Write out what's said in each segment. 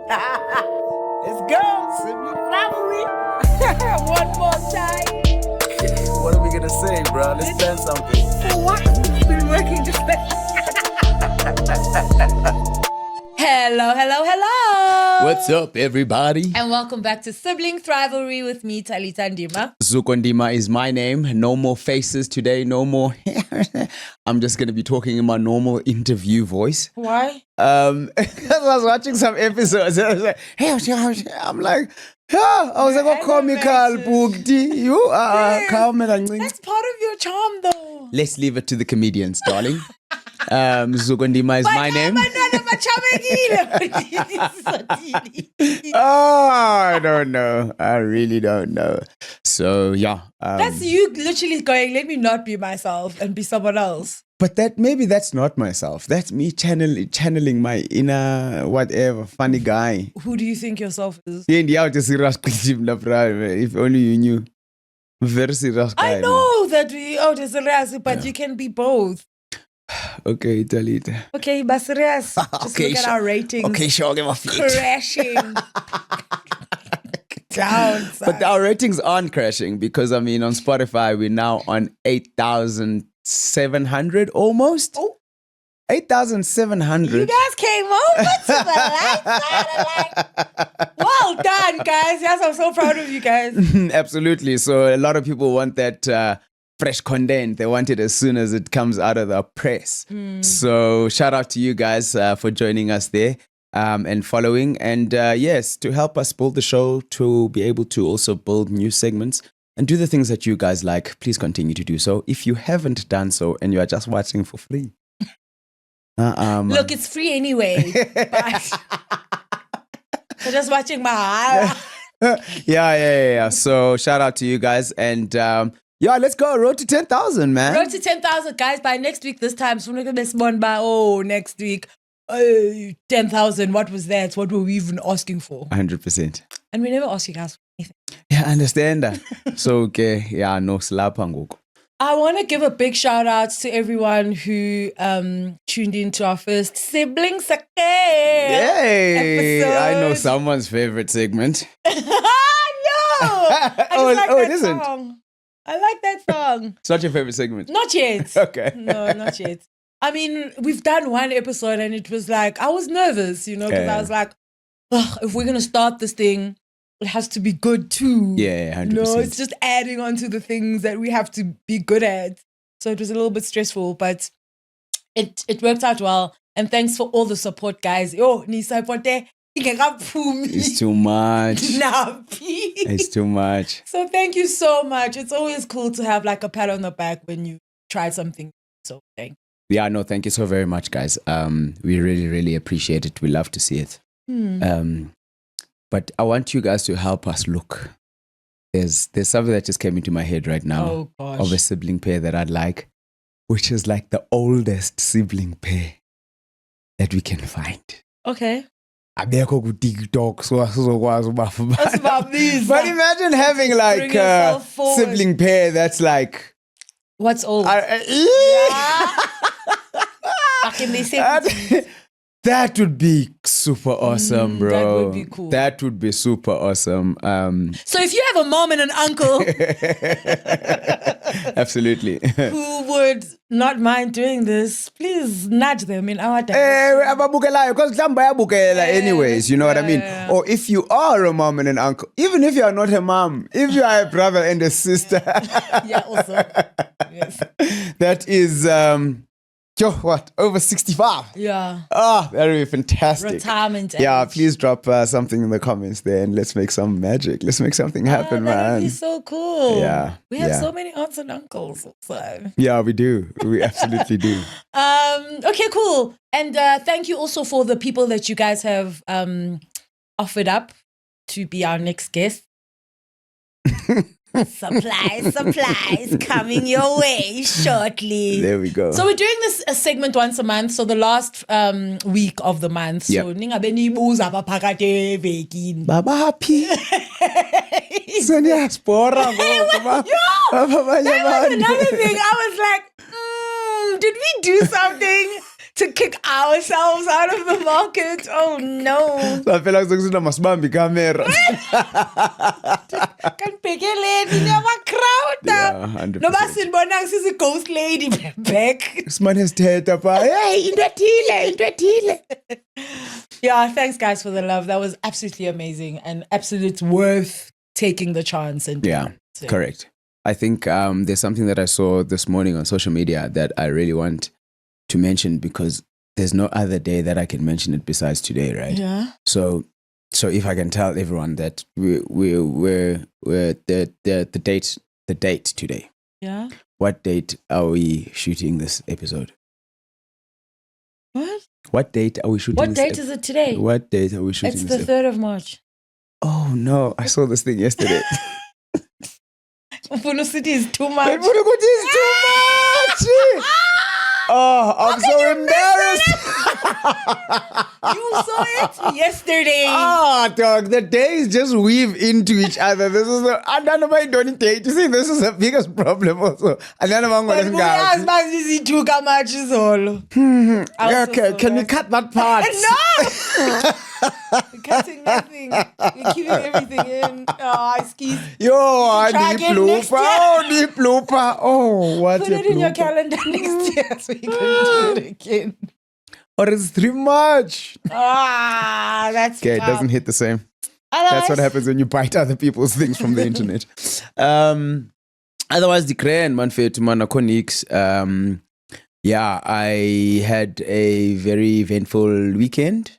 Let's go. Sibling rivalry. One more time. What are we gonna say, bro? Let's plan something. For what? We've been working just Hello. What's up, everybody? And welcome back to Sibling Rivalry with me, Talita Ndima. Zukondima is my name. No more faces today. No more. I'm just gonna be talking in my normal interview voice. Why? Because I was watching some episodes. And I was like, hey, I'm like, yeah. I was like, oh, comical, booked. You are calm and That's part of your charm, though. Let's leave it to the comedians, darling. Zukondima is my name. Oh, I don't know. I really don't know. So, yeah. That's you literally going, let me not be myself and be someone else. But maybe that's not myself. That's me channeling my inner whatever funny guy. Who do you think yourself is? If only you knew. Very serious guy. I know that we serious, but you can be both. Okay, Talita. Okay, but serious. Just look at our ratings. Okay, sure, give a feet. Crashing. Down. But our ratings aren't crashing because, I mean, on Spotify, we're now on 8,700 almost. Oh. 8,700. You guys came over to the light side. Well done, guys. Yes, I'm so proud of you guys. Absolutely. So a lot of people want that fresh content. They want it as soon as it comes out of the press. So shout out to you guys for joining us there and following. And yes, to help us build the show, to be able to also build new segments and do the things that you guys like, please continue to do so. If you haven't done so and you are just watching for free. Look, it's free anyway. But I'm just watching my Yeah. So shout out to you guys. And yeah, let's go. Road to 10,000, man. Road to 10,000, guys. By next week, this time, so we're going to be by next week. 10,000. What was that? What were we even asking for? 100%. And we never ask you guys for anything. Yeah, I understand that. So, okay. Yeah, no slap and I want to give a big shout out to everyone who tuned into our first Sibling Sake Yay! episode. I know someone's favorite segment. No! It isn't. Song. I like that song. It's not your favorite segment? Not yet. Okay. No, not yet. I mean, we've done one episode and it was like, I was nervous, because I was like, if we're going to start this thing, it has to be good too. Yeah, 100%. No, it's just adding on to the things that we have to be good at. So it was a little bit stressful, but it worked out well. And thanks for all the support, guys. It's too much. It's too much. So thank you so much. It's always cool to have like a pat on the back when you try something. So thank you. Yeah, no, thank you so very much, guys. We really, really appreciate it. We love to see it. But I want you guys to help us look. There's something that just came into my head right now. Oh, gosh. Of a sibling pair that I'd like, which is like the oldest sibling pair that we can find. Okay. Abekho ku TikTok so asizokwazi ubafumana. Asibabisa. But imagine having like a sibling pair that's like what's old? Back in the 70s. That would be super awesome, bro. That would be cool. That would be super awesome. So if you have a mom and an uncle absolutely, who would not mind doing this, please nudge them in our direction. Anyways, you know what I mean? Or if you are a mom and an uncle, even if you are not a mom, if you are a brother and a sister. Yeah, also. Yes. That is... what? Over 65? Yeah. Ah, that would be fantastic. Retirement age. Yeah, please drop something in the comments there and let's make some magic. Let's make something happen, man. That would be so cool. Yeah. We have so many aunts and uncles also. Yeah, we do. We absolutely do. Okay, cool. And thank you also for the people that you guys have offered up to be our next guest. Supplies coming your way shortly. There we go. So we're doing this segment once a month. So the last week of the month. So ningabe nibuza baphakade vekini. Baba happy. That was another thing. I was like, did we do something to kick ourselves out of the market. Oh no. So I feel like I must be camera. Can pick a lady, never crowd. Yeah, 100%. No, but Sinbonang is a ghost lady back. This man has head up. Hey, into Yeah, thanks guys for the love. That was absolutely amazing and absolute worth taking the chance. And yeah, correct. I think there's something that I saw this morning on social media that I really want to mention because there's no other day that I can mention it besides today, right? Yeah. So if I can tell everyone that we're the date today. Yeah. What date are we shooting this episode? What date are we shooting? What date is it today? What date are we shooting? It's the 3rd of March. Oh no! I saw this thing yesterday. Mfuno City is too much. Mfuno City is too much. Oh, I'm so embarrassed. You saw it yesterday. Ah, dog, the days just weave into each other. This is I don't know why don't date. You see, this is the biggest problem also. And then I'm going to okay, can we cut that part? No! We're cutting nothing. We're keeping everything in. Oh, skis. Yo, I need blooper. Oh, need blooper. Oh, what Put a it in your blooper. calendar next year so you can do it again. Or it's too much. That's Okay, it tough. doesn't hit the same. Otherwise, That's what happens when you bite other people's things from the internet. Otherwise, the Korean man to Manaconics. Yeah, I had a very eventful weekend.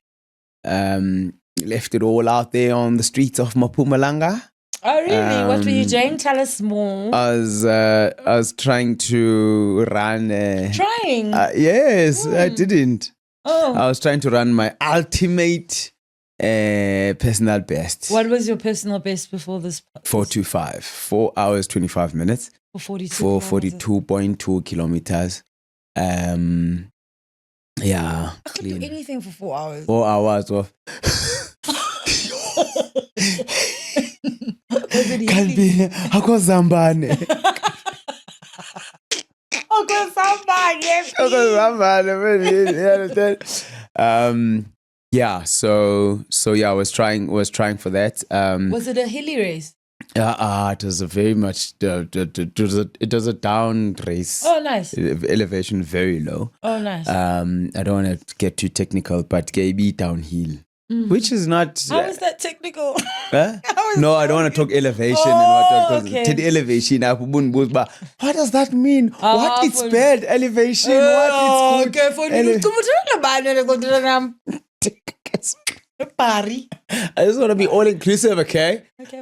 Left it all out there on the streets of Mpumalanga. Oh, really? What were you doing? Tell us more. I was trying to run. Trying? Yes, I didn't. Oh. I was trying to run my ultimate personal best. What was your personal best before this? 4:25, 4 hours 25 minutes For 42. for 42.2 kilometers. Yeah, I could do anything for 4 hours. 4 hours of. Can be ako Zambane. Okay, somebody. You understand? Yeah. So yeah, I was trying for that. Was it a hilly race? It was a very much. It was a down race. Oh, nice. Elevation very low. Oh, nice. I don't want to get too technical, but KB downhill, which is not. How is that technical? Huh? How is No, I that? don't want to talk elevation Oh, and what. okay. To the elevation, but what does that mean? What it's for- bad elevation? What it's good? Okay, for Party. I just want to be all inclusive, okay? Okay.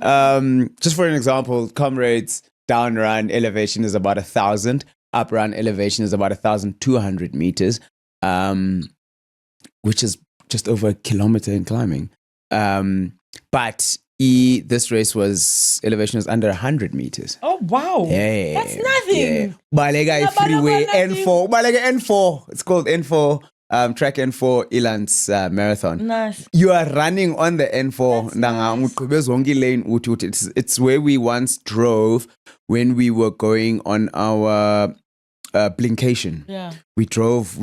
Just for an example, comrades, down run elevation is about 1,000. Up run elevation is about 1,200 meters, which is just over a kilometer in climbing. But this race elevation was under 100 meters. Oh, wow. Yeah, That's nothing. Yeah. Balega Freeway N4. Balega N4. It's called N4. Track N4 Elands Marathon. Nice. You are running on the N4. That's It's where we once drove when we were going on our Blinkation. Yeah. We drove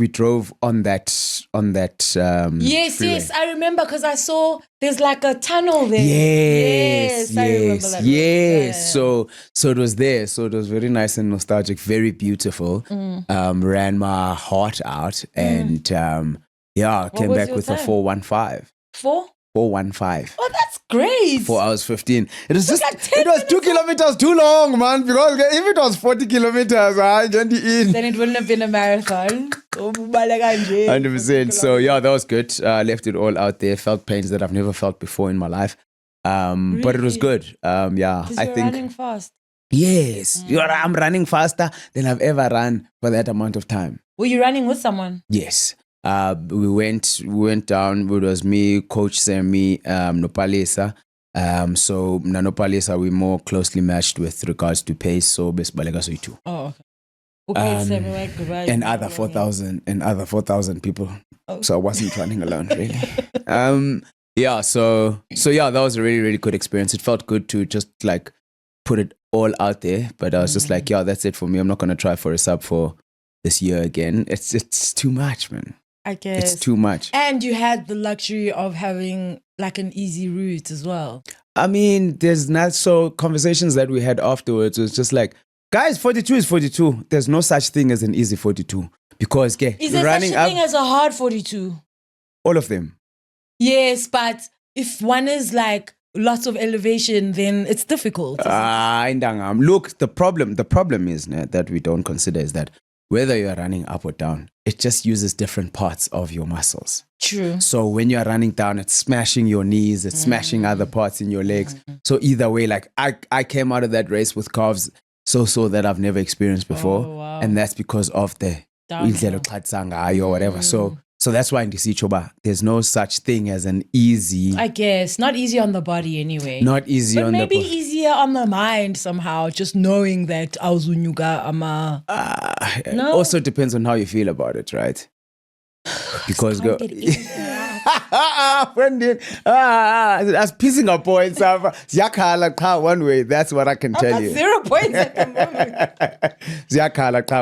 on that Yes, freeway. yes, I remember because I saw there's like a tunnel there. Yes, I remember that. yes. Yeah. So it was there. So it was very nice and nostalgic, very beautiful. Ran my heart out, and came was back your with a time? 4:15. 4:15. Oh, that's great. 4 hours 15. It was just like 10 it was 2 kilometers too long, man. Because if it was 40 kilometers, I get in. Then it wouldn't have been a marathon. 100%. So yeah, that was good. Left it all out there. Felt pains that I've never felt before in my life. But it was Really? good. Yeah, Because I you're think running fast. yes, I'm running faster than I've ever run for that amount of time. Were you running with someone? Yes. We went down. It was me, Coach Sammy, Nopalesa. So Nopalesa we more closely matched with regards to pace. So best balega so too. Oh, okay. Okay, goodbye. And other 4,000 people. Oh. So I wasn't running alone really. Yeah. So yeah, that was a really, really good experience. It felt good to just like put it all out there. But I was just like, yeah, that's it for me. I'm not gonna try for a sub for this year again. It's too much, man. I guess. It's too much. And you had the luxury of having like an easy route as well. I mean, there's not so conversations that we had afterwards was just like, guys, 42 is 42. There's no such thing as an easy 42 because is there running such a thing as a hard 42? All of them. Yes, but if one is like lots of elevation, then it's difficult. Look, the problem is that we don't consider is that whether you're running up or down, it just uses different parts of your muscles. True. So when you're running down, it's smashing your knees, it's smashing other parts in your legs. So either way, like I came out of that race with calves so that I've never experienced before. Oh, wow. And that's because of the or whatever. So that's why in Choba, there's no such thing as an easy. I guess not easy on the body anyway. Not easy but on the body. Maybe easier on the mind somehow. Just knowing that Auzunyuga ama. No. Also depends on how you feel about it, right? Because that's pissing our points up. One way. That's what I can tell you. 0 points at the moment.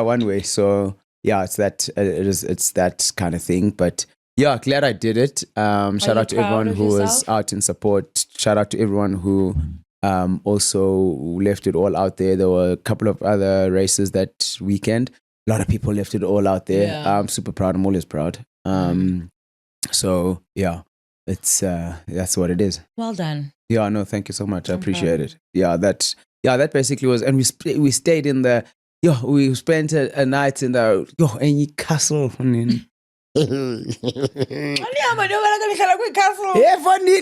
One way. So. Yeah, it's that kind of thing. But yeah, glad I did it. Shout out to everyone who was out in support. Shout out to everyone who also left it all out there. There were a couple of other races that weekend. A lot of people left it all out there. Yeah. I'm super proud. I'm always proud. So yeah, it's that's what it is. Well done. Yeah, no, thank you so much. I appreciate it. Yeah, that basically was, and we stayed in the. We spent a night in the any castle. Yeah, funny.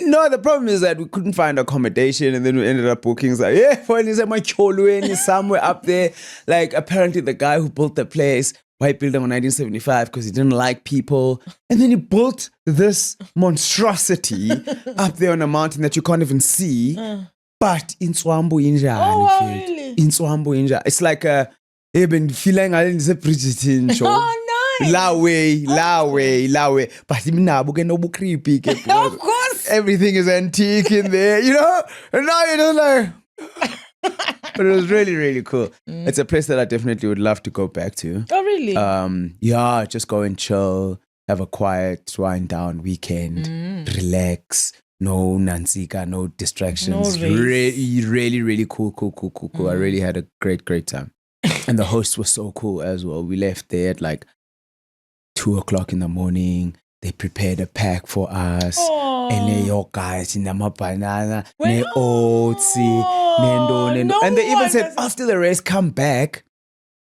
No, the problem is that we couldn't find accommodation, and then we ended up booking. Like, funny, somewhere up there. Like, apparently, the guy who built the place, white building in 1975, because he didn't like people, and then he built this monstrosity up there on a mountain that you can't even see. But in Swambu Inja, really? In Swambu Inja, it's like a. Been feeling I didn't say Bridgerton show. Oh, nice. La way. But no creepy. Of course. Everything is antique in there, you know? And now you're just like. But it was really, really cool. It's a place that I definitely would love to go back to. Oh, really? Yeah, just go and chill, have a quiet, wind down weekend, relax. No Nansika, no distractions. No really, really, really cool. I really had a great time. And the hosts were so cool as well. We left there at like 2:00 in the morning. They prepared a pack for us. Aww. And they guys in the banana, ne oats, and they even said after the race, come back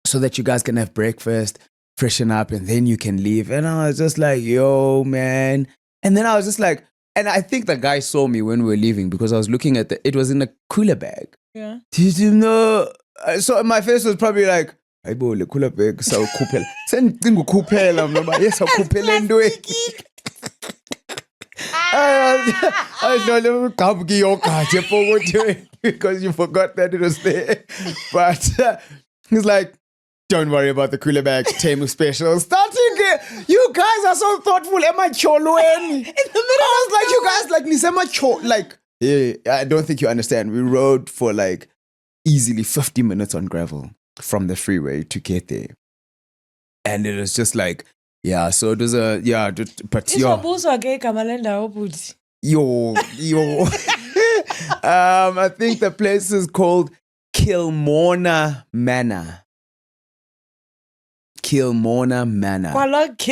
so that you guys can have breakfast, freshen up, and then you can leave. And I was just like, yo, man. And then I was just like, and I think the guy saw me when we were leaving because I was looking at it was in a cooler bag. Yeah. Did you know? So my face was probably like, I bole cooler bag, so kupela. Send thing kupela, mama. Yes, kupela ndwe. Because you forgot that it was there. But he's like, don't worry about the cooler bag, Temu special. Starting, you guys are so thoughtful. Am I choloen? In the middle, I was like, you guys like nisema cho. Like, I don't think you understand. We rode for like easily 50 minutes on gravel from the freeway to get there, and it was just like, yeah. So it was but yo. I think the place is called Kilmona Manor.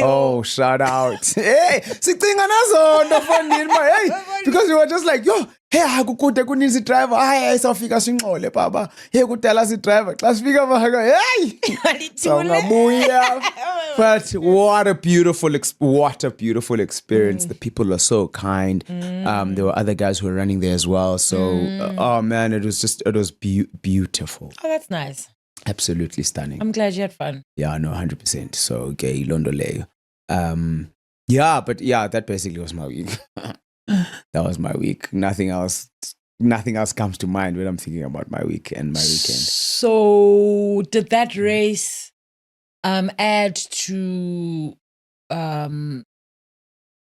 Oh, shout out. Hey, because we were just like, yo, hey, hakukude kunisi driver. Hey, sawfika sinxole baba. Hey, kudala si driver. Xa sifika baka, hey. But what a beautiful experience. The people are so kind. There were other guys who were running there as well. So, oh man, it was beautiful. Oh, that's nice. Absolutely stunning. I'm glad you had fun. Yeah, no, 100%. So, gay Londole. Yeah, but yeah, that basically was my week. That was my week. Nothing else comes to mind when I'm thinking about my week and my weekend. So, did that race add to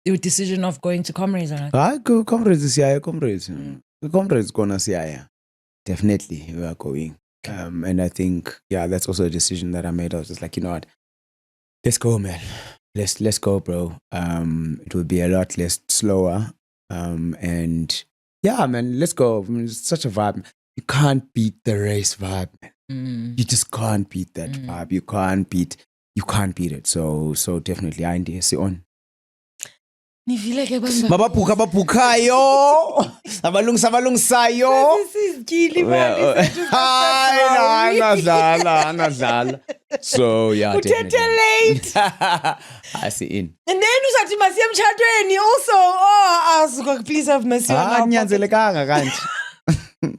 your decision of going to Comrades or not? Comrades is here, Comrades. The Comrades gonna see here. Definitely, we are going. And I think, yeah, that's also a decision that I made. I was just like, you know what? Let's go, man. let's go, bro. It will be a lot less slower. And yeah, man, let's go. I mean, it's such a vibe. You can't beat the race vibe, man. You just can't beat that vibe. You can't beat it. So definitely I NDS on. Nivile ke banga. Mababhukayo. Abalungisayo. Sizigili Angadlala. So yeah, definitely. Late. I see in. And then usathi masiye emtshadweni also. Oh, please have mercy on us. Anyanzelekanga kanti.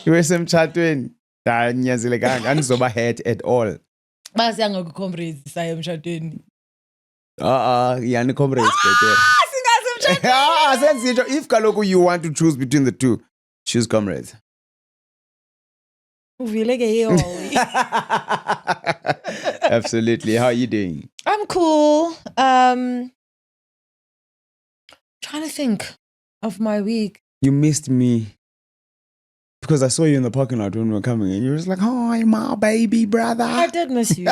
Iwesemtshadweni. Anyanzelekanga anizoba head at all. Basiya ngokukhombisa saye emtshadweni. Yani comrades better. If kaloku you want to choose between the two, choose comrades. Absolutely. How are you doing? I'm cool. Trying to think of my week. You missed me. Because I saw you in the parking lot when we were coming and you were just like, "Hi, my baby brother." I did miss you.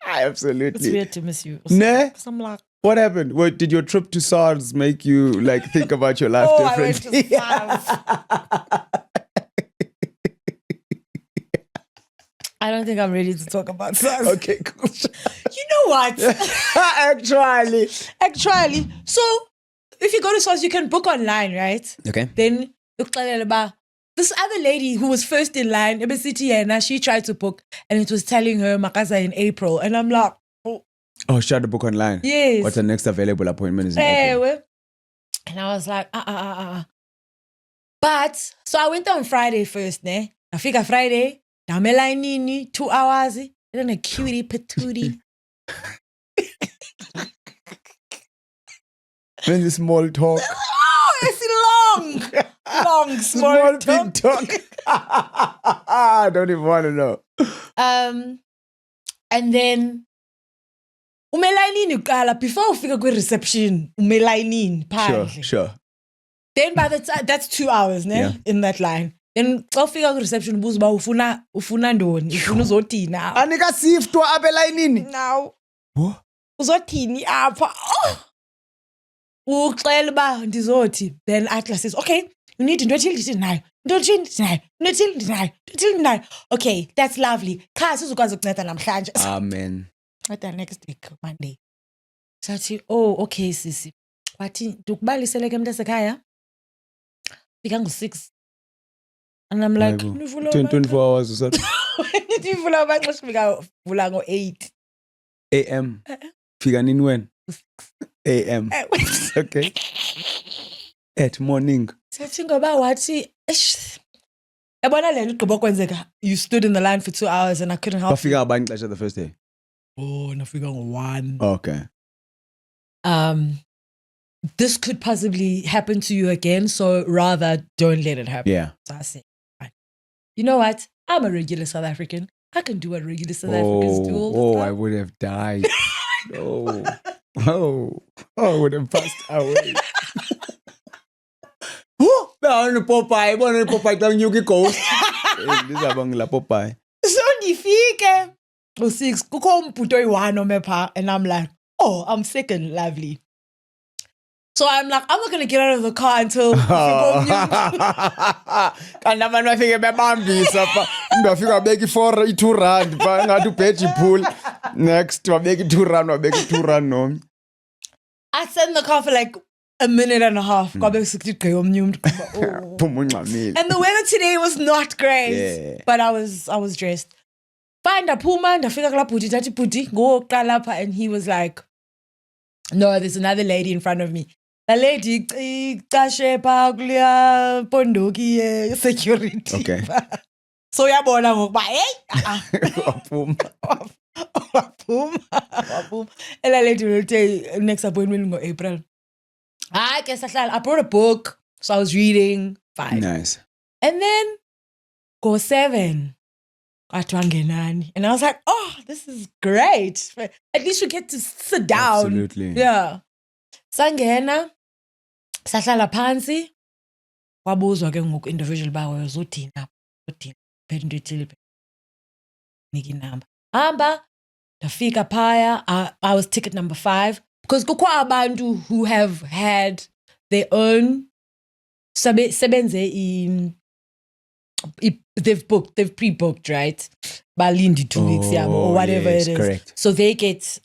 Absolutely. It's weird to miss you. Nah? I'm like, what happened? What, did your trip to SARS make you like think about your life differently? I went to SARS. I don't think I'm ready to talk about SARS. Okay, cool. You know what? Actually. So, if you go to SARS, you can book online, right? Okay. Then, this other lady who was first in line, she tried to book and it was telling her Makaza in April. And I'm like, oh, she had to book online? Yes. What's the next available appointment is in April? And I was like, But, so I went on Friday first, ne? I figure Friday, damela nini, 2 hours, and then a cutie patootie. When the small talk. Oh, it's long, small talk. Big talk. I don't even want to know. And then, umelayinini ukala before ufika kwi-reception, umelayinini phandle. Sure. Then by the time, that's 2 hours, ne? Yeah. In that line. Then xa ufika kwi-reception ubuza uba ufuna ndoni, ufuna uzothini na. Anika siftwa apha elayinini. Now. What? Uzothini apha. Uxela uba ndizothi. Then Atlas says, okay, you need into ethile ndinayo. Okay, that's lovely. Kha sizokwazi ukunceda namhlanje. Amen. Nceda next week, Monday. Sathi, oh, okay, sisi. Wathi, ndikubalisele ke mntasekhaya. Fika ngo-6. And I'm like, 24 hours or something. Nivula amaxesha fika vula ngo-8 AM. Fika nini when? AM. Okay. At morning. Sathi ngoba wathi, yabona le nto igqiba kwenzeka. You stood in the line for 2 hours and I couldn't help you. Bafika ngabani ixesha the first day? Oh, nafika ngo-1. Okay. This could possibly happen to you again, so rather don't let it happen. Yeah. So I said, fine. You know what? I'm a regular South African. I can do what regular South Africans do all the time. I would have died. I would have passed away. Popeye xa unyuka ighost. Ndizabangela Popeye. So ndifike ngo-6 kukho umbhuti oyi-1 ome phaa and I'm like, oh, I'm sick and lovely. So I'm like, I'm not going to get out of the car until Kanti abantu bafike bebambisa pha. Bafika babeka i-R2 pha ngathi ubheji pool. Next wabeka i-R2 wabeka i-R2 nomnye. I sat in the car for like a minute and a half. And the weather today was not great. Yeah. But I was dressed. Fine, ndaphuma ndafika kulaa bhuti ndathi bhuti ngoqala apha, and he was like, no, there's another lady in front of me. The lady icashe phaa kuleya pondoki security. Okay. So uyabona ngokuba hey waphuma. Ela lady will tell next appointment ngo-April. I guess I brought a book, so I was reading. Fine. Nice. And then go 7. And I was like, oh, this is great. At least we get to sit down. Absolutely. Yeah. Sangena, sahlala phansi, wabuzwa ke ngoku individual bawo uzothina, phethe into ethile, nika inamba. Hamba, Ndafika phaya, I was ticket number 5 because kukho abantu who have had their own sebenze they've pre-booked, right? Balindi 2 weeks, yeah, or whatever yes, it is. Correct. So they get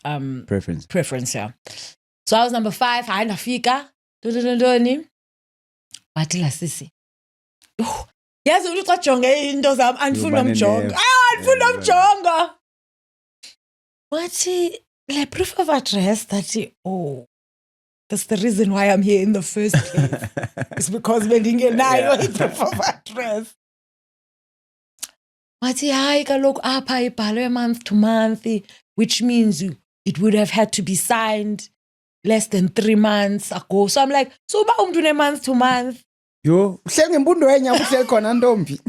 preference, yeah. So I was number 5, hayi ndafika. Ntoni. Wathi la sisi. Yazi uthi jonge into zami andifuna umjonga. Andifuna umjonga. Wathi le proof of address that that's the reason why I'm here in the first place. It's because bendingenayo i-proof of address. Wathi hayi kaloku apha ibhalwe month to month, which means it would have had to be signed less than 3 months ago. So I'm like, so uba umntu une month to month. Yo, uhleli ngempundo yenye uhleli khona ntombi.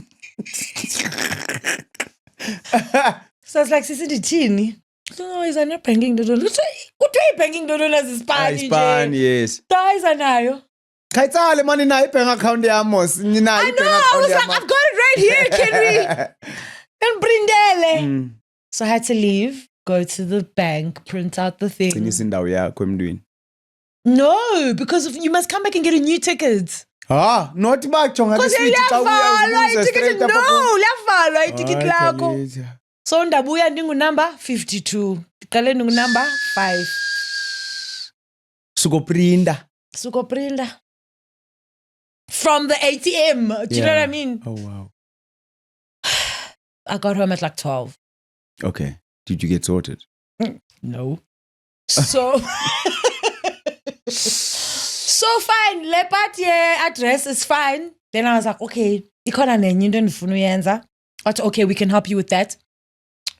So I was like, sisi ndithini? No, is not banking ntoni. Kuthiwa i-banking ntoni ezisipani nje. Ispan, yes. Dayiza nayo. Khayitsale mani nayo i-bank account yam mos. I know, I was like, I've got it right here, can we? Brindele. So I had to leave, go to the bank, print out the thing. Qinisa indawo yakho emntwini. No, because you must come back and get a new ticket. Not bajonga Because liyavalwa itikiti. No, liyavalwa itikiti lakho. So ndabuya ndingunumber 52. Ndiqale ndingunumber 5. Sukoprinda. From the ATM. Do you know what I mean? Oh, wow. I got home at like 12. Okay. Did you get sorted? No. So... So fine, le part address is fine. Then I was like, okay, ikhona nenye into endifuna uyenza. Okay, we can help you with that.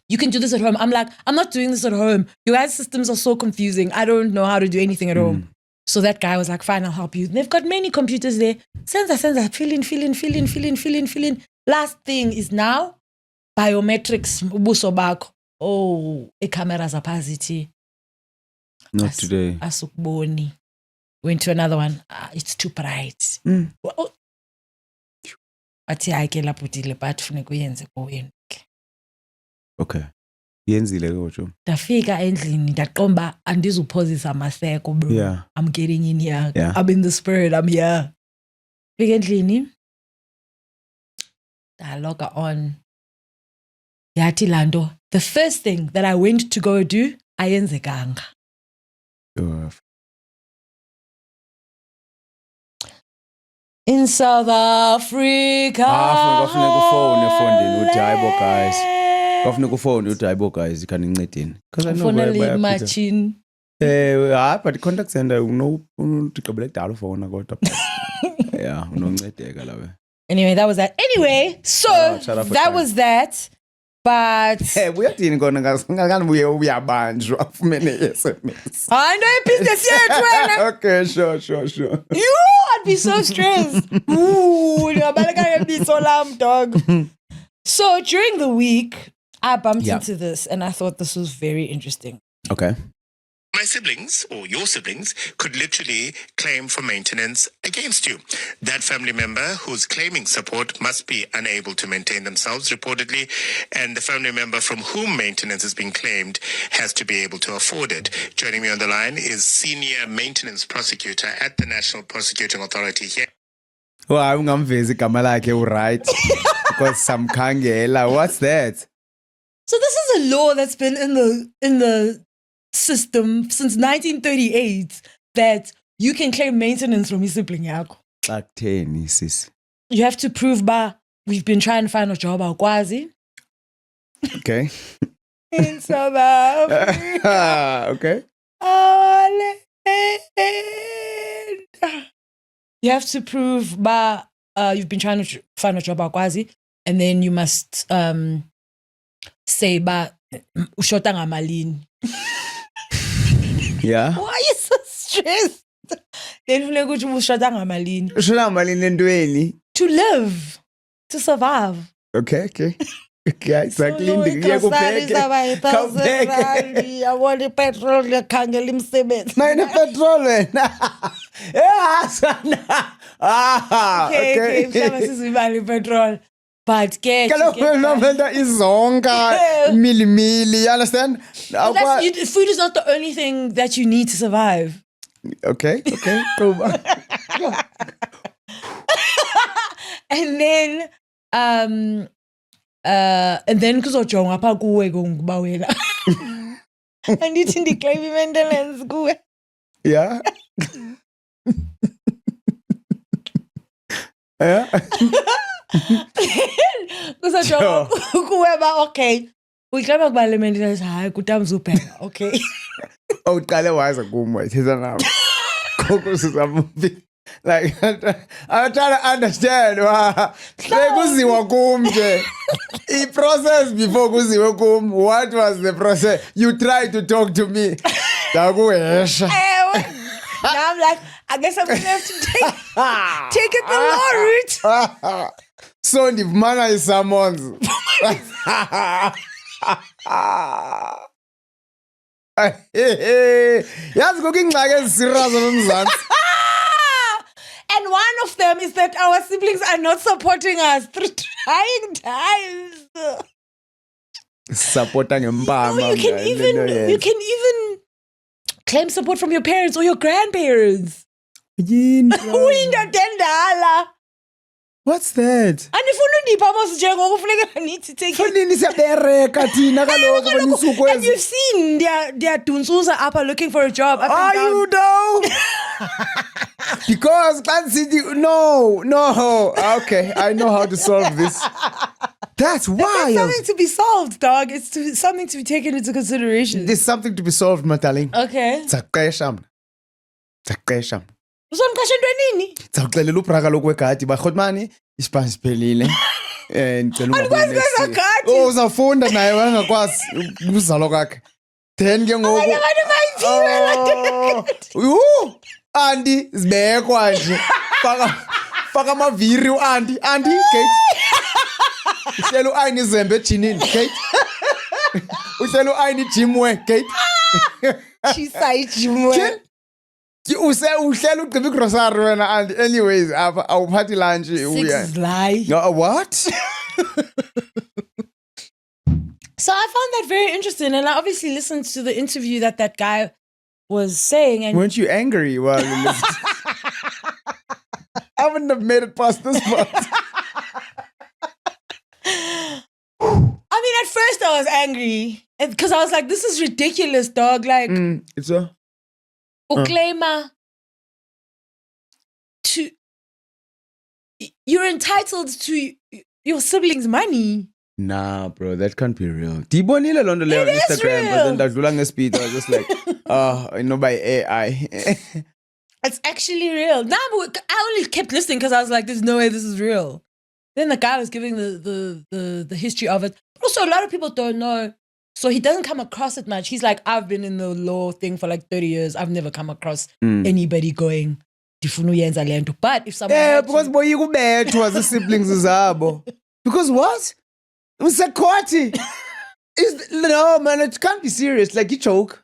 You can do this at home. I'm like, I'm not doing this at home. You guys' systems are so confusing. I don't know how to do anything at home. So that guy was like, fine, I'll help you. They've got many computers there. Sensor, fill in. Last thing is now biometrics, ubuso bakho. Oh, cameras are positive. Not today. Asukboni. Went to another one. It's too bright. Athi hayi ke laputile but funeka uyenze kowenu. Okay. Yenzile kodwa. Ndafika endlini ndaqomba andizuphozisa maseko bro. Yeah. I'm getting in here. Yeah. I'm in the spirit. I'm here. Fika endlini. Log on. Yathi lanto. The first thing that I went to go do, ayenzekanga. In South Africa. Kwafuneka ufone efondini uthi hayibo guys. Kwafuneka ufone uthi hayibo guys ikanincedeni. Because I know where machine. But the contact center unotigqibele kudala ufona kodwa. Yeah, unoncedeka lawe. Anyway, that was that. Anyway, so that was that. But uyathini kona ngakani uyabanjwa ufumene SMS. I know business yethu. Okay, sure. I'd be so stressed. Dog. So during the week, I bumped into this and I thought this was very interesting. Okay. My siblings, or your siblings, could literally claim for maintenance against you. That family member who's claiming support must be unable to maintain themselves, reportedly, and the family member from whom maintenance is being claimed has to be able to afford it. Joining me on the line is Senior Maintenance Prosecutor at the National Prosecuting Authority here. Well, ungamvezi igama lakhe right because samkhangela. What's that? So this is a law that's been in the system since 1938 that you can claim maintenance from your sibling yakho. Like 10, sis. You have to prove we've been trying to find a job awukwazi. Okay. In South Africa. Okay. You have to prove you've been trying to find a job awukwazi, and then you must say ushota ngamalini. Yeah. Why are you so stressed? Then funeka ukuthi ushota ngamalini. Ushota ngamalini entweni? To live, to survive. Okay. Exactly. Yabona ipetrol yakhangela imisebenzi. Mayina petrol wena. Yeah, sana. Okay. Mhlawumbe sizibala ipetrol. But get Kaloku izonka milimili, you understand? food is not the only thing that you need to survive. Okay, cool. And then kuzojonga apha kuwe ngokuba wena andithi ndiclaim i-maintenance kuwe. Yeah. Yeah. Kuzojonga kuwe ba okay uyiclaima kuba le maintenance hayi kutamzubheka okay. Uqale waza kum ithetha nami. Koko sizamuvi. Like I'm trying to understand kuziwa kum nje. I-process before kuziwe kum, what was the process? You tried to talk to me. Dakuhesha. Now I'm like, I guess I'm gonna have to take it the law route. So ndivumana i-summons. Yazi kukho ingxaki eziserious nomzantsi. And one of them is that our siblings are not supporting us through trying times. Supporta ngempama. You can even claim support from your parents or your grandparents. Uyindodendala. What's that? Andifuna undipha mosjengo kufuneka nithi take it. Fanini siyabereka thina kaloku benisuku And you've seen they are dunsuza up looking for a job. You know? Because Clan City, no. Okay, I know how to solve this. That's wild. There's something to be solved, dog. It's something to be taken into consideration. There's something to be solved, my darling. Okay. Zakuqesha. Uzomqasha ntwenini? Zawuxelela ubraka lokwegadi bakhotmani isipani siphelile. Ndicela Andikwazi kwenza gadi. Uzafunda naye wangakwazi uzalo kwakhe. Then ke ngoku. Abantu bayithiwe Andy zibekwa nje. Faka amaviri uAndy. Andy gate. Uhlelo ayini zembe ejinini gate. Uhlelo ayini gymwe gate. Chisa ijimwe. Uhlelo ugqiba igrocery wena Andy. Anyways, apha awuphathi lunch uya. Six lie. No, what? So I found that very interesting, and I obviously listened to the interview that guy was saying. And Weren't you angry while you listened? I wouldn't have made it past this part. I mean, at first I was angry because I was like, "This is ridiculous, dog!" Like, It's a uklema to you're entitled to your siblings' money. Nah, bro, that can't be real. Dibonile londo le on It is Instagram, real. but then dadlula ngespeed. I was just like, by AI. It's actually real. Nah, but I only kept listening because I was like, "There's no way this is real." Then the guy was giving the history of it. But also, a lot of people don't know, so he doesn't come across it much. He's like, "I've been in the law thing for like 30 years. I've never come across anybody going ndifuna uyenza le nto." But if someone had Because to- boy kubethwa siblings zabo. Because what? Usekhoti. No, man, it can't be serious. Like you joke.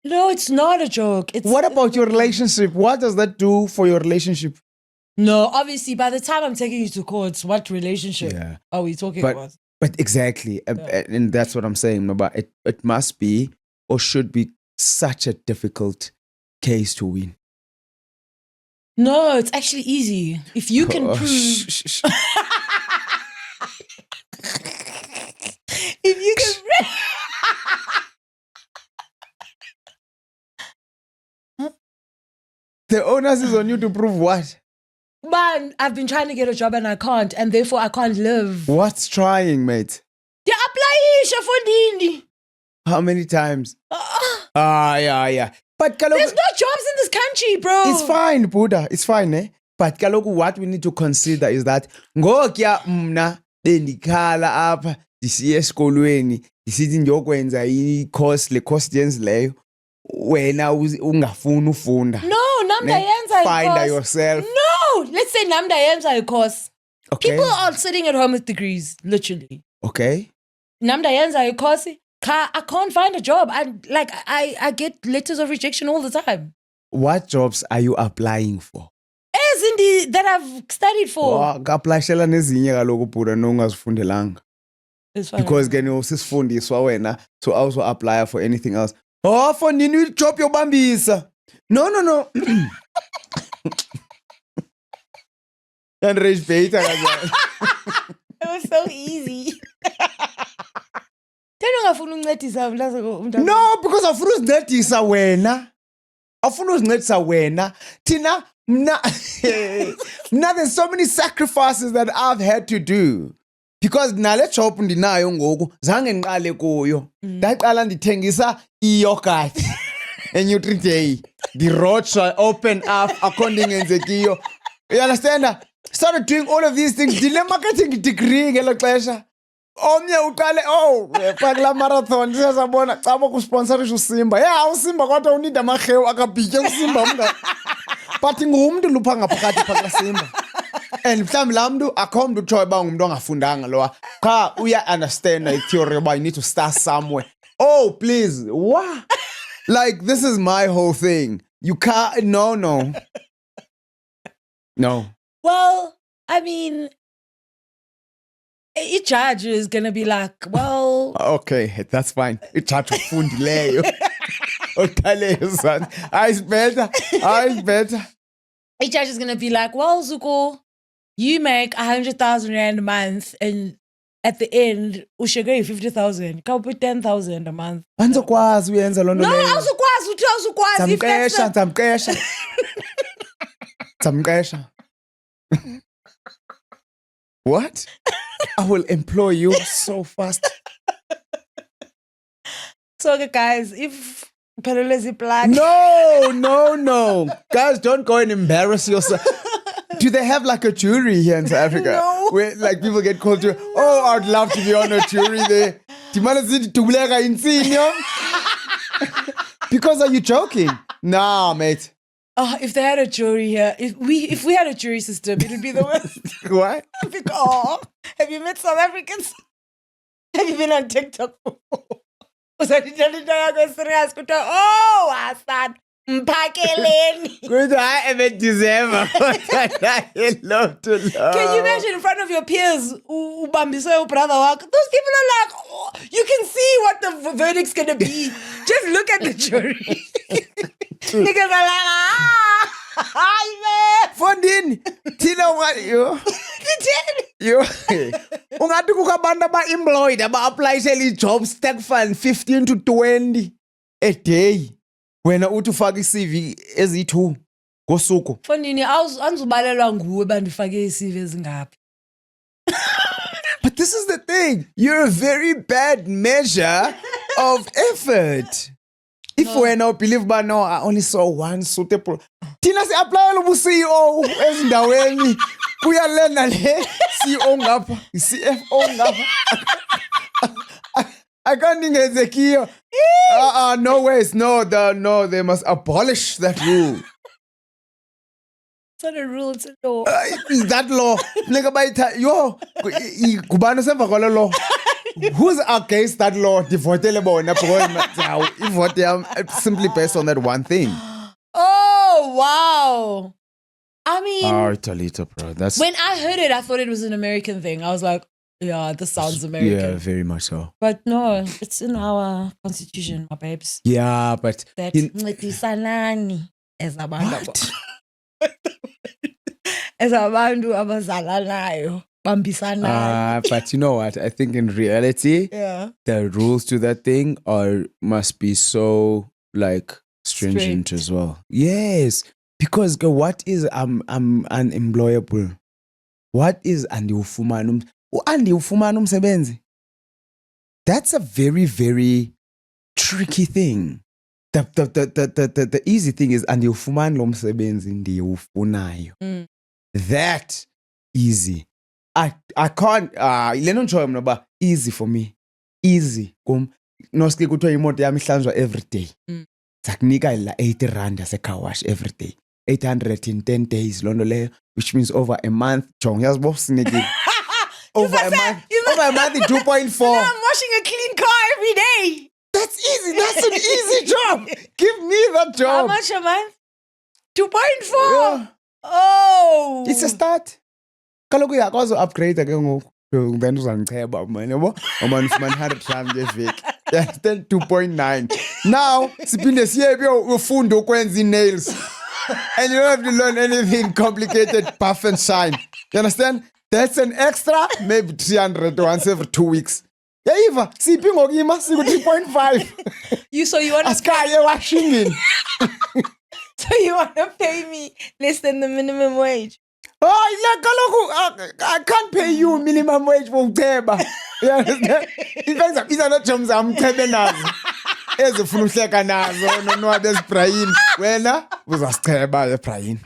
No, it's not a joke. It's What about your relationship? What does that do for your relationship? No, obviously, by the time I'm taking you to court, what relationship Yeah. are we talking But- about? But exactly, and that's what I'm saying. No, but it must be or should be such a difficult case to win. No, it's actually easy. If you can Oh, prove... shh. If you can... The onus is on you to prove what? Man, I've been trying to get a job and I can't, and therefore I can't live. What's trying, mate? They apply for Dindi. How many times? Yeah. But There's kaloku, no jobs in this country, bro. it's fine, Buddha. It's fine, eh? But kaloku, what we need to consider is that ngokuya mna bendikhala apha ndisiya esikolweni ndisithi ndiyokwenza i-course le course ndiyenzileyo wena ungafuni ufunda. No, Namda Yenza Find yourself. No, let's say Namda Yenza a course. Okay. People are sitting at home with degrees, literally. Okay. Namda Yenza a course. I can't find a job. I get letters of rejection all the time. What jobs are you applying for? As in that I've studied for. Ka-applyishela nezinye kaloku bhuda nongazifundelanga. It's fine. Because ke usisifundiswa wena, so also apply for anything else. Oh, for nini job yobambisa. No. And rage bait it was so easy. No, because afuna uzincedisa wena. Afuna uzincedisa wena. Tina, now there's so many sacrifices that I've had to do. Because nale job ndinayo ngoku zange ngiqale kuyo. Ndaqala ndithengisa i-yogurt eNutriday. The roads open up according enzekiyo. You understand? Started doing all of these things. Dile marketing degree ngelo xesha. Omnye uqale pakula marathon siyazabona cabo kusponsorisha uSimba. Yeah, uSimba kodwa unida amahewu akabhitye uSimba mga. But ngumuntu lupha ngaphakathi phakathi Simba. And mhlawumbe laa mntu akho mntu utshoyo uba ngumntu ongafundanga lowa. Qha uya understand the theory about you need to start somewhere. Oh, please. What? Like, this is my whole thing. You can't, no. Well, I mean, each judge is going to be like, well... Okay, that's fine. Ijaji ufundileyo. Oqaleyo son. It's better. Each judge is going to be like, well, Zuko, you make 100,000 Rand a month and at the end, ushege 50,000. Can put 10,000 a month. Andizokwazi uyenza loo nto leyo. No, awuzukwazi. Zamqesha. What? I will employ you so fast. So, okay, guys, if Pelelezi plan. No. Guys, don't go and embarrass yourself. Do they have like a jury here in South Africa? No. Where like people get called to, I'd love to be on a jury there. Because are you joking? Nah, mate. Oh, if they had a jury here, if we had a jury system, it would be the worst. What? Have you met South Africans? Have you been on TikTok before? Hassan, mpakeleni. Good, I am in December. Love to love. Can you imagine in front of your peers, ubambise brother wako? Those people are like, you can see what the verdict's gonna be. Just look at the jury. Niggas are like, hi man. Fondini, Tina, what you? Ungathi kukho abantu aba-employed aba-applyishela i-job stack fund 15 to 20 a day. Wena uthi ufaka i-CV ezi-2 ngosuku. Fondini, andizubalelwa nguwe bandifake i-CV ezingaphi. But this is the thing. You're a very bad measure of effort. If wena believe ba no, I only saw one suitable. Thina si-applyela ubu-CEO ezindaweni. Kuyalena le CEO ngapha, CFO ngapha. I can't think Ezekiel. No ways. No, they must abolish that rule. It's not a rule, it's a law. Is that law? Kubana semva kwale law. Who's against that law? Divotele bona simply based on that one thing. Oh, wow. I mean, Talita, bro. That's when I heard it, I thought it was an American thing. I was like, yeah, this sounds American. Yeah, very much so. But no, it's in our constitution, my babes. Yeah, but That Netisanani as abantu. As abantu abazalanayo. Bambisanayo. But you know what? I think in reality, Yeah. the rules to that thing must be so like stringent Strict. as well. Yes. Because what is unemployable? What is andiufumana umsebenzi? That's a very, very tricky thing. The easy thing is andiufumana lo msebenzi ndiufunayo. That easy. I can't leno ntsho mna ba easy for me. Easy kum noske kuthiwa imoto yami ihlanzwa every day. Zakunika la 80 rand yase-car wash every day. 800 in 10 days, loo nto leyo, which means over a month. Jonga yazibo sinekile. Over a month, 2.4. No, I'm washing a clean car every day. That's easy. That's an easy job. Give me that job. How much a month? 2.4. Yeah. Oh! It's a start. Kaloku uyakwazi upgrade ke ngoku. Then uzangicheba man yabo. Uma ufumana 100 rand ngeveki. Yeah, then 2.9. Now, siphinde siye ufunda ukwenza nails. And you don't have to learn anything complicated, buff and shine. You understand? That's an extra, maybe 300 once every 2 weeks. Yeah, Eva, siphi ngokima siku 3.5. So you want to Asikaye washingin. So you want to pay me less than the minimum wage? Oh, kaloku, I can't pay you minimum wage for ucheba. You understand? In fact, these are not jobs I'm uchebe nazo. Ezifuna uhleka nazo nonwabe ezibrayini. Wena uzasicheba ebrayini.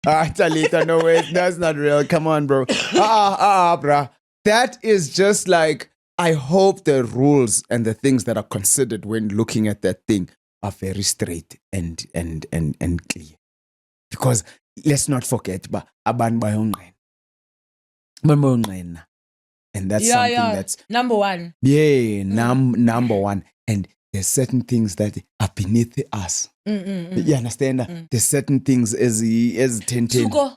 Talita, no way, that's not real. Come on, bro. Bruh. That is just like, I hope the rules and the things that are considered when looking at that thing are very straight and clear. Because let's not forget, but abantu bayonqena. And that's something that's number one. Yeah, number one. And there's certain things that are beneath us. You understand? There's certain things as 10. Suko,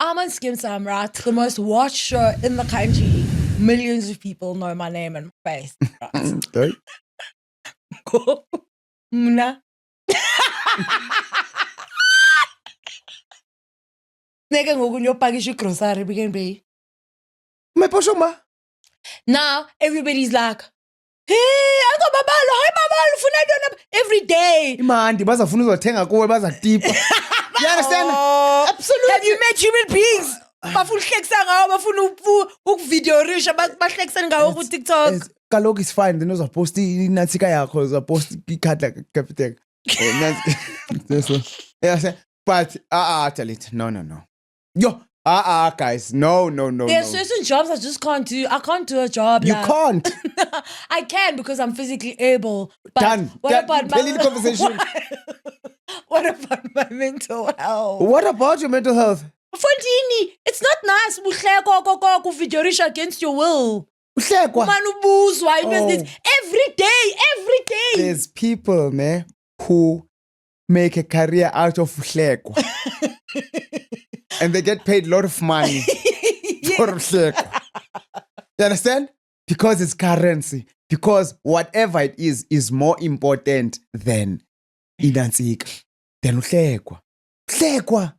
I'm on Skim Samrat, the most watched show in the country. Millions of people know my name and face. Right? Mna. Neka ngoku nyopakisha grocery begin pay. My poshoma. Now everybody's like, hey, I got babalo, hi babalo, funa yona every day. Imandi bazafuna uzothenga kuwe bazatipa. You understand? Absolutely. Have you met human beings? Bafuna uhlekisa ngawo, bafuna ukuvideorisha, bahlekisa ngawo ku TikTok. Kaloku is fine. Then uzapost inatsika yakho, uzapost ikhatla Capitec. Yeah, but tell it. No. Yo, guys, no. There are certain jobs I just can't do. I can't do a job. You can't. I can because I'm physically able. But Done. What about my conversation? What about my mental health? What about your mental health? Fondini, it's not nice. Uhleko kuvideorisha against your will. Uhlekwa. Manubuzwa every day. There's people, man, who make a career out of uhlekwa. And they get paid a lot of money for uhlekwa. You understand? Because it's currency. Because whatever it is more important than inansika. Than uhlekwa. Uhlekwa.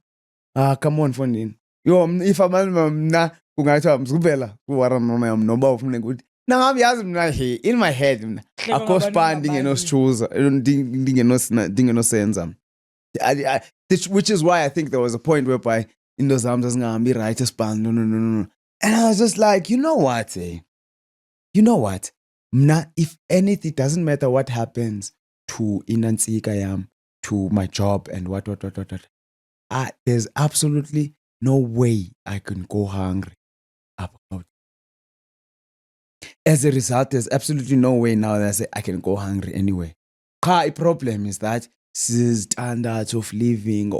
Come on, Fondini. Yo, if I'm na kungathiwa mzukubela kuwara noba ufuna ukuthi nami yazi mina he in my head mina akospa ndingenoschuza ndingenosenza. Which is why I think there was a point whereby in those arms zazingahambi right espan no. And I was just like, you know what? Mna, if anything, it doesn't matter what happens to inansika yam, to my job and what. There's absolutely no way I can go hungry about. As a result, there's absolutely no way now that I say I can go hungry anyway. The problem is that standards of living,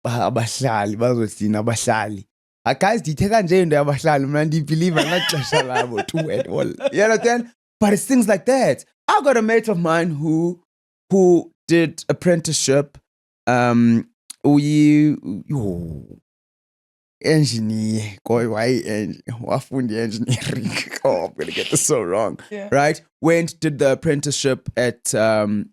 abahlali bazothina abahlali. Guys, ndithetha nje into yabahlali mna ndibelieve anaxesha labo too at all. You understand? But it's things like that. I got a mate of mine who did apprenticeship. Engineer, wafunda engineering. I'm gonna get this so wrong. Yeah. Right? Did the apprenticeship at South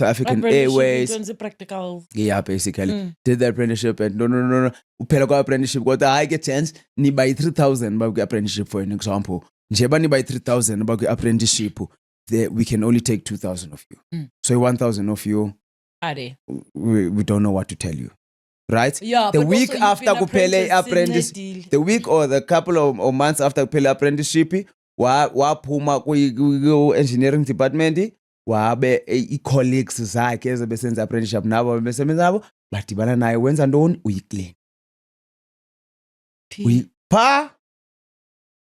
African Airways. Practical. Yeah, basically. Did the apprenticeship and no. Uphela kwa apprenticeship kodwa I get chance ni buy 3,000 baku apprenticeship for an example. Njeba ni buy 3,000 baku apprenticeship. We can only take 2,000 of you. So 1,000 of you. We don't know what to tell you. Right? Yeah, the but week also after kupele apprentice, the week or the couple of months after kupele apprenticeship, waphuma ku engineering department, wabe i-colleagues zakhe ezebesenza apprenticeship nabo besebenza nabo, badibana naye wenza ntoni? Uyiclean.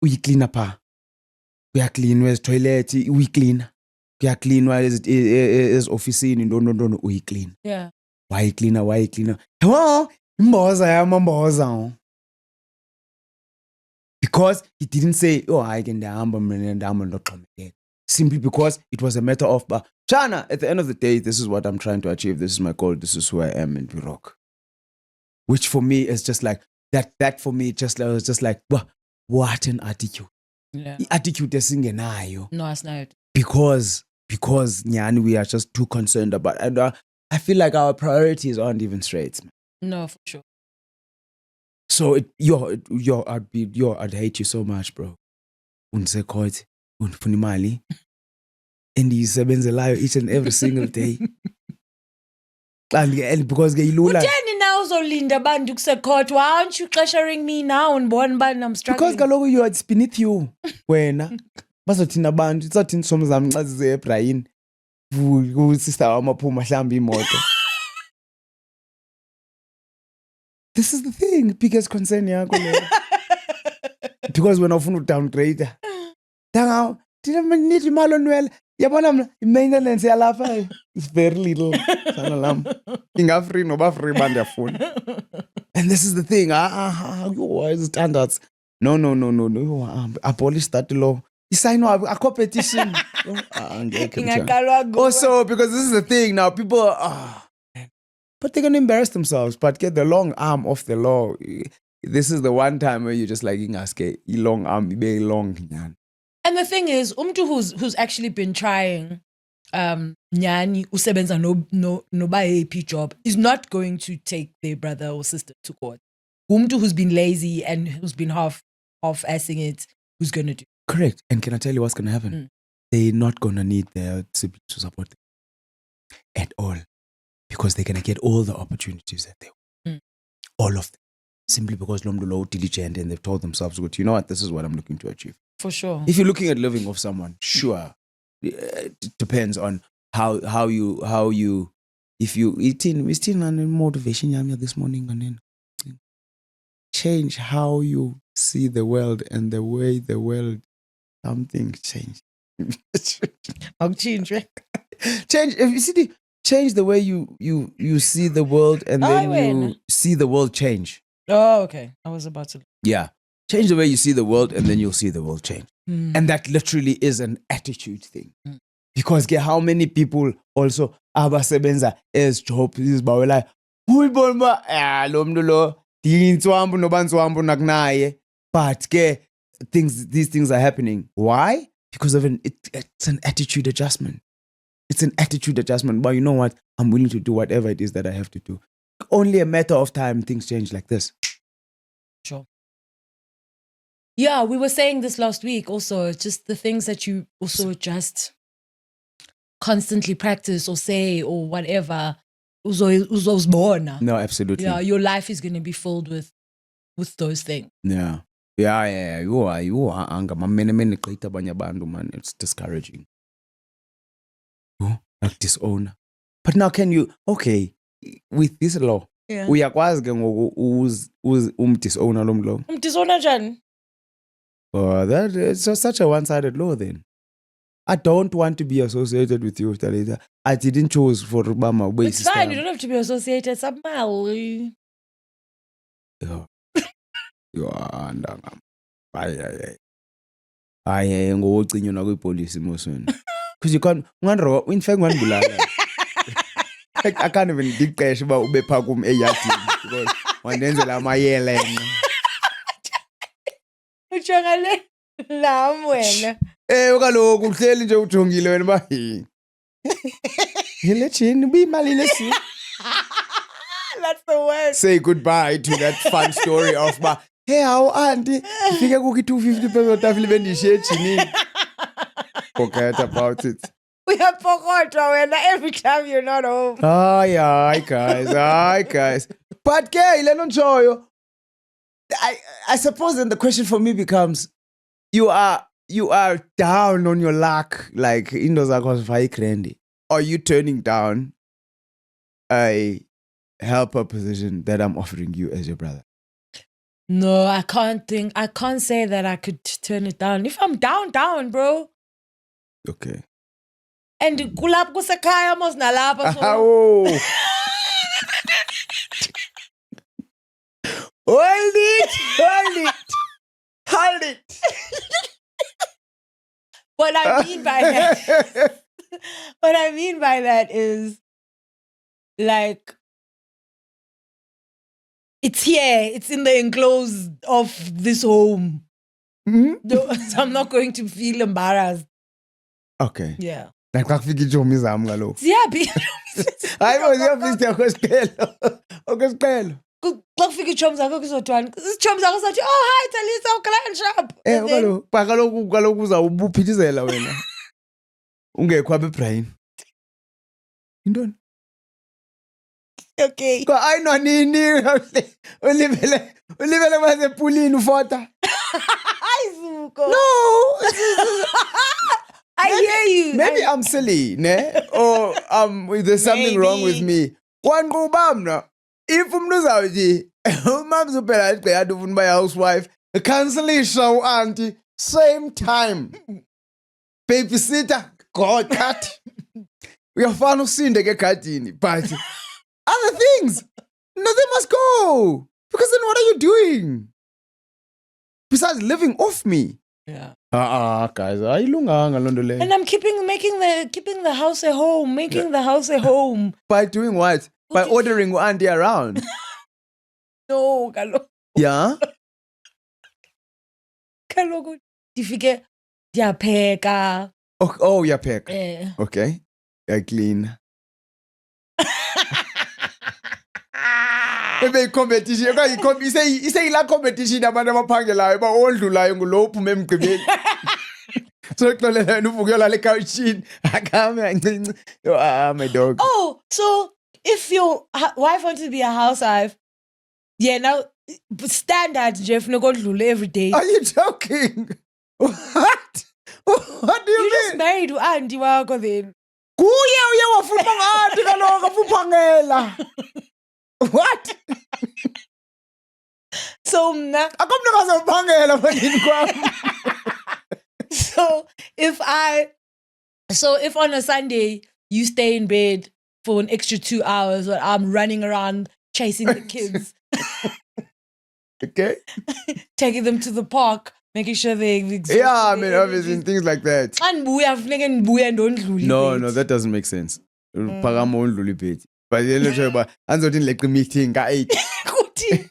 Uyicleana pha. Uyacleanwa ezitoilet, uyicleana. Kuyacleanwa officeini ntoni uyiclean. Yeah. Why cleaner? Imboza. Because he didn't say, I can simply because it was a matter of Chana, at the end of the day, this is what I'm trying to achieve. This is my goal. This is who I am in Virok. Which for me is just like, that for me was just like, what an attitude. Yeah. Attitude esingenayo. No, it's not. Because nyani, we are just too concerned about, and I feel like our priorities aren't even straight. Man. No, for sure. So I'd hate you so much, bro. Unsekhothi, unifuna imali. And yisebenzelayo each and every single day. And because ilula. Utheni na uzolinda abantu kusecourt? Why aren't you pressuring me now and born bani I'm struggling? Because kaloku it's beneath you. Wena. Bazothina abantu, izothini somo zami xa zize eBrain. Sister wamaphuma mhlawumbe imoto. This is the thing, biggest concern yakho leyo. Because when ufuna udowngrade. Danga, need imali onwele. Yabona mna maintenance yalapha is very little. Sana lam. Inga free no ba free band yafuna. And this is the thing. Standards. No. Abolish that law. Sign a competition. Also, because this is the thing now, people are, but they're going to embarrass themselves, but get the long arm off the law. This is the one time where you're just like, long arm, be long. And the thing is, who's actually been trying, nyani usebenza no ba AP job is not going to take their brother or sister to court. Who's been lazy and who's been half-assing it, who's going to do? Correct. And can I tell you what's going to happen? They're not going to need their siblings to support them at all, because they're going to get all the opportunities that they want. All of them. Simply because Lomdulo diligent and they've told themselves, you know what, this is what I'm looking to achieve. For sure. If you're looking at living off someone, sure. It depends on how you if you eating, we're still on motivation this morning, and then change how you see the world and the way the world, something change. Change. Change. If you see change the way you see the world, and then you see the world change. Oh, okay. I was about to. Yeah. Change the way you see the world, and then you'll see the world change. And that literally is an attitude thing. Because how many people also abasebenza as job is like, but these things are happening. Why? Because of it's an attitude adjustment. It's an attitude adjustment. But you know what? I'm willing to do whatever it is that I have to do. Only a matter of time things change like this. Sure. Yeah, we were saying this last week also, just the things that you also just constantly practice or say or whatever. No, absolutely. Yeah, your life is going to be filled with those things. Yeah. Yeah. You are anger. Man, it's discouraging. Like disown. But now can you, okay, with this law, uyakwazi ke ngoku disowner lo mlo. Disowner njani? That is such a one-sided law then. I don't want to be associated with you, Talita. I didn't choose for Obama. It's fine, you don't have to be associated. Somehow. You are under. Aye, ngocinyo na kwipolice mosweni. Because you can't, in fact, one bulala. I can't even dictate about ube pakum eyati because one denzela amayele. Uchongale lam wena. Kaloku uhleli nje ujongile wena ba Hele chini bimali lesi. That's the worst. Say goodbye to that fun story of hey, how auntie? Fika kuki 250 pesos tafili bendishe chini. Forget about it. We have forgotten when every time you're not home. Hi guys. But I suppose then the question for me becomes, you are down on your luck, like indoors are are you turning down a helper position that I'm offering you as your brother? No, I can't say that I could turn it down. If I'm down, bro. Okay. And kulap kusekhaya mos nalapha. Oh. Hold it. What I mean by that. What I mean by that is, like, it's here. It's in the enclosed of this home. So I'm not going to feel embarrassed. Okay. Yeah. Like kwafika ijomi zami kaloku. Siyabi. Hayi bo ziyafika okwesiqhelo. Okwesiqhelo. Xa kufika iitshomi zakho kuzothiwani, isitshomi zakho sathi, oh, hi, Talisa, ukalan shop. And then- kaloku uzawubuphithizela wena. Ungekho apha ebrain. Intoni? Okay. Kwa ayinonini ulibele kwasepulini ufota. Hi, Zuko. No. I hear you. Maybe I'm silly, ne? Or there's something wrong with me. Kwanquba mna. If umntu uzawuthi umama uphela igqeyada ufuna uba housewife, cancelisha u-auntie same time. Babysitter, God, cut. Uyafana usinde ke egadini, but other things, no, they must go. Because then what are you doing? Besides living off me. Yeah. Guys, ayilunganga loo nto leyo. And I'm keeping the house a home, making the house a home. By doing what? By ordering auntie around. No, kaloku. Yeah? Kaloku ndifike ndiyapheka. Oh, uyapheka. Okay. Clean. Ebe competition okanye iseyila competition abantu abaphangelayo ba ondlulayo ngulo uphume emgqibeni. So xolela wena uvuke yolala ekawutshini akame ancinci. My dog. Oh, so if your wife wants to be a housewife, yeah, now standard nje funeka odlule every day. Are you joking? What? What do you You mean? just married u-auntie wakho then. Kuye uye wafuna ngathi kaloku afuphangela. What? So mna, Akamnikaze uphangela bandini kwami. so if on a Sunday you stay in bed for an extra 2 hours while I'm running around chasing the kids, Okay. taking them to the park, making sure they Yeah, I mean, obviously things like that. Andibuya funeke ndibuye ndondlule. No, that doesn't make sense. Phakama ondlula ibhethi. But yena nje ba anzothi ndileqa meeting ka8. Kuthi.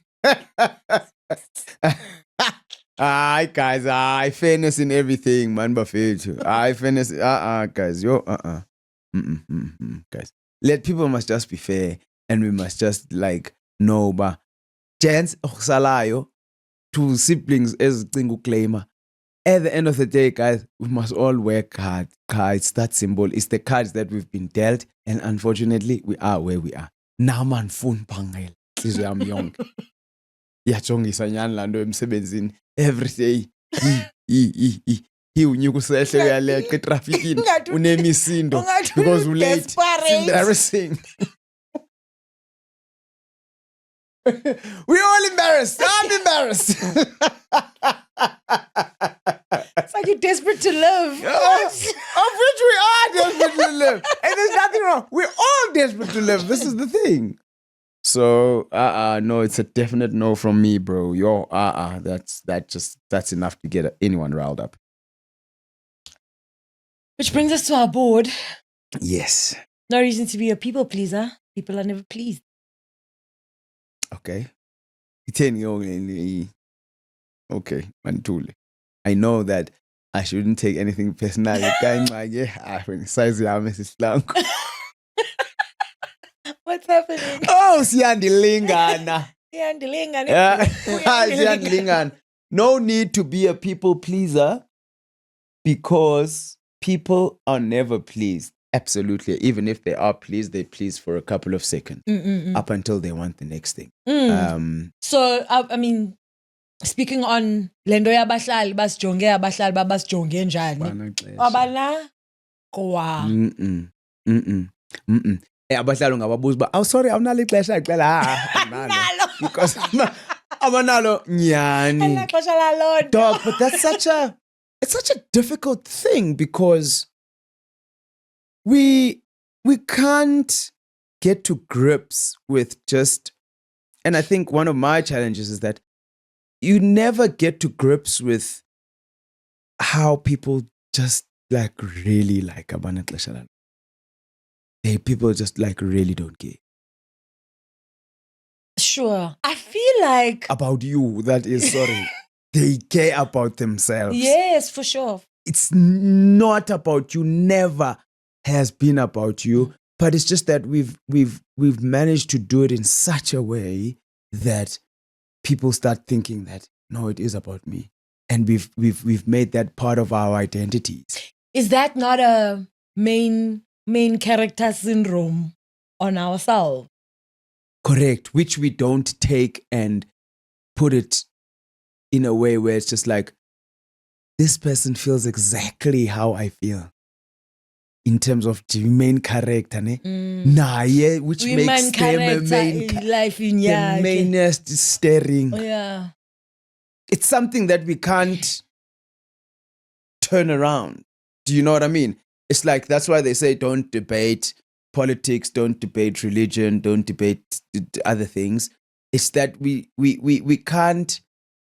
Hi guys, fairness in everything, man, bafethu. Fairness, guys, guys. People must just be fair, and we must just like know, ba gents okusalayo to siblings ezicinga uclaimer. At the end of the day, guys, we must all work hard. It's that simple. It's the cards that we've been dealt, and unfortunately, we are where we are. Now, man, phone pangel. I'm young. Yachongisa nyani lando emsebenzini every day. He unyukusehle uyaleqa etrafikini unemisindo because we late. It's embarrassing. We're all embarrassed. I'm embarrassed. It's like you're desperate to live. Of which we are desperate to live. And there's nothing wrong. We're all desperate to live. This is the thing. So, no, it's a definite no from me, bro. That's enough to get anyone riled up. Which brings us to our board. Yes. No reason to be a people pleaser. People are never pleased. Okay. Okay, Mantuli. I know that I shouldn't take anything personally. What's happening? Oh, siyandilingana. Siyandilingana. No need to be a people pleaser because people are never pleased. Absolutely. Even if they are pleased, they please for a couple of seconds up until they want the next thing. So, I mean, speaking on lendo yabahlali basijonge abahlali babasijonge njani? Abana kwa. Abahlali ngababuza ba, "Oh sorry, awunalo ixesha ngicela." Because abanalo nyani. Dog, but it's such a difficult thing because we can't get to grips with just, and I think one of my challenges is that you never get to grips with how people just like really like Abana Kleshala. people just like really don't care Sure. I feel like about you. That is, sorry. They care about themselves. yes, for sure. It's not about you, never has been about you, but it's just that we've managed to do it in such a way that people start thinking that no, it is about me, and we've made that part of our identities. Is that not a main character syndrome on ourselves? Correct, which we don't take and put it in a way where it's just like, this person feels exactly how I feel in terms of the main character, ne? Nah, yeah, which We makes main them a character main in life in the yeah. mainest staring. Oh, yeah. It's something that we can't turn around. Do you know what I mean? It's like, that's why they say don't debate politics, don't debate religion, don't debate other things. It's that we can't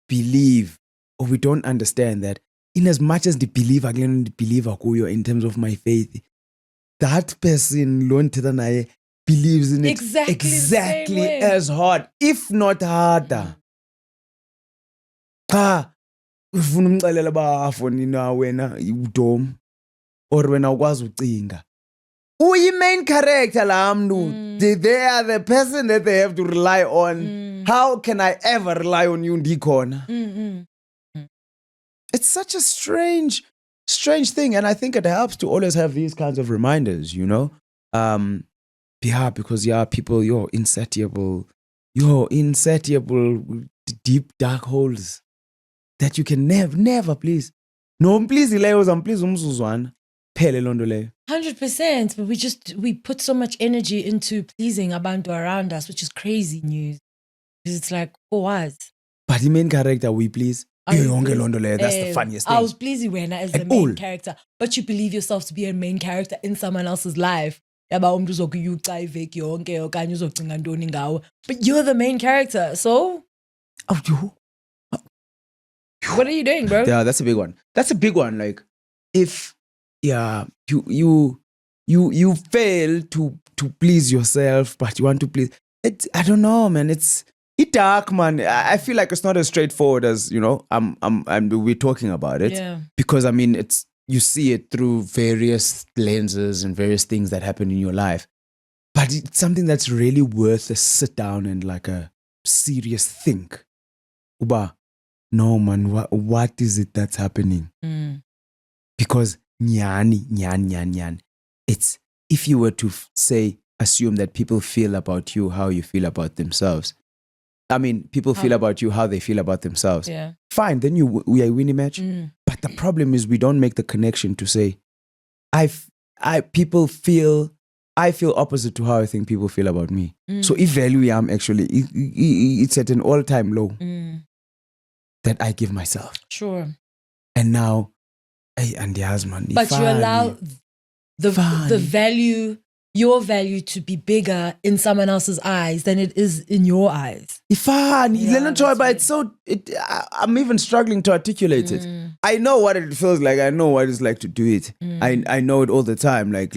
believe, or we don't understand that in as much as the believer again believer kuyo in terms of my faith, that person believes in it Exactly the same way. as hard, if not harder. Cha ufuna umxelela bafoni na wena udom or wena ukwazi ucinga. Uyi main character la mntu. They are the person that they have to rely on. How can I ever rely on you ndikhona? It's such a strange thing, and I think it helps to always have these kinds of reminders, you know? Because people, you're insatiable, deep dark holes that you can never please. No, please ileyo please umzuzwana. Phele londo leyo. 100%, but we put so much energy into pleasing abantu around us, which is crazy news. Because it's like, for what? But the main character we please. Are you Yonke pleased? londo leyo, that's the funniest thing. I was pleasing when as the At main all. character, but you believe yourself to be a main character in someone else's life. Yaba umntu uzokuyuca iveki yonke okanye uzocinga ntoni ngawe. But you're the main character, so what are you doing, bro? Yeah, that's a big one. That's a big one. Like, if you fail to please yourself, but you want to please it. I don't know, man. It's dark, man. I feel like it's not as straightforward as, you know, we're talking about it. Yeah. Because I mean, you see it through various lenses and various things that happen in your life. But it's something that's really worth a sit down and like a serious think. Uba, no, man, what is it that's happening? Because nyan. It's, if you were to assume that people feel about you how you feel about themselves. I mean, people feel about you how they feel about themselves. Yeah. Fine, then we are winning match. But the problem is we don't make the connection to say, I feel opposite to how I think people feel about me. So if value I'm actually, it's at an all-time low that I give myself. Sure. And now, and the husband. But you allow the value, your value, to be bigger in someone else's eyes than it is in your eyes. I'm even struggling to articulate it. I know what it feels like. I know what it's like to do it. I know it all the time. Like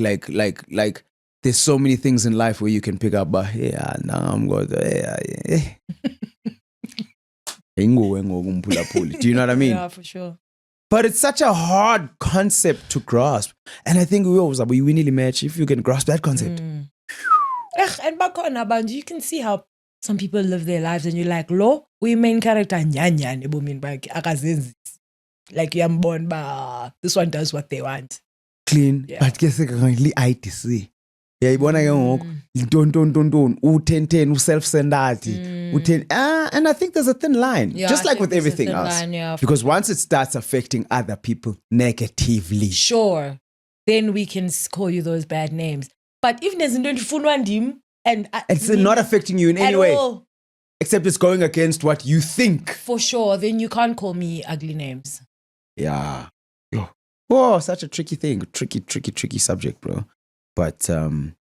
there's so many things in life where you can pick up, but yeah, now I'm going to, do you know what I mean? Yeah, for sure. But it's such a hard concept to grasp. And I think we nearly match if you can grasp that concept. And bakhona abantu, you can see how some people live their lives and you're like, lo, we main character nyanyan ebomini bakhe akazenzi. Like uyambona ba this one does what they want. Clean. Yeah. But guess ITC. Yayibona ke ngoku u10 self-centered and I think there's a thin line, Yeah, just I like think with there's a everything thin else, line, yeah. because once it starts affecting other people negatively, Sure. Then we can call you those bad names. But if there's no ndim and it's not affecting you in any at way, all, except it's going against what you think. for sure, then you can't call me ugly names. Yeah. Oh, such a tricky thing. Tricky subject, bro. But a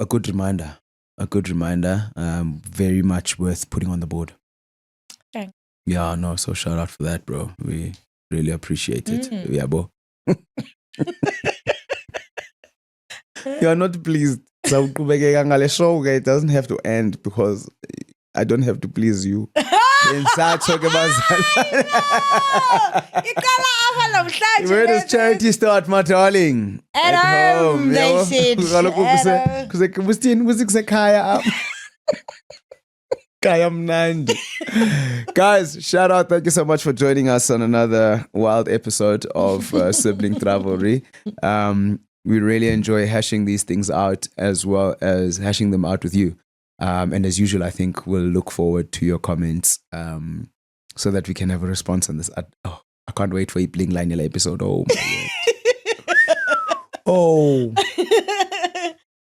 good reminder. Very much worth putting on the board. Thanks. Yeah, no, so shout out for that, bro. We really appreciate it. Yeah, bro. You are not pleased. So it doesn't have to end because I don't have to please you. Where does charity start, my darling? At home, they yabo. said. Kaloku At kaya Kaya mnandi. Guys, shout out. Thank you so much for joining us on another wild episode of Sibling Travelry. We really enjoy hashing these things out as well as hashing them out with you. And as usual, I think we'll look forward to your comments so that we can have a response on this. I can't wait for a Bling Line episode. Oh, my word. Oh.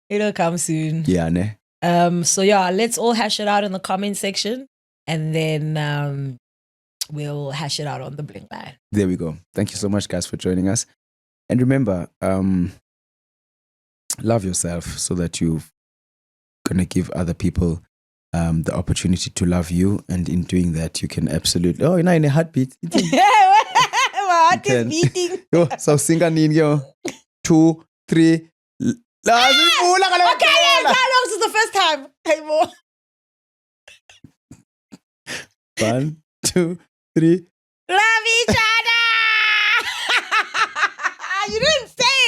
It'll come soon. Yeah, ne? So yeah, let's all hash it out in the comment section, and then we'll hash it out on the Bling Line. There we go. Thank you so much, guys, for joining us. And remember, love yourself so that you're gonna give other people the opportunity to love you, and in doing that, you can absolutely. Oh, you're not in a heartbeat. My heart is beating. Yo, so sing a yo. 2, 3. Okay, yes, how long is the first time? Hey, more. 1, 2, 3. Love each other. You didn't say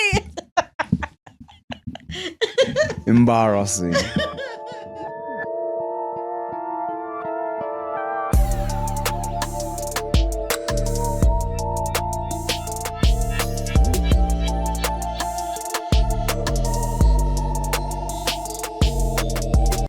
it. Embarrassing.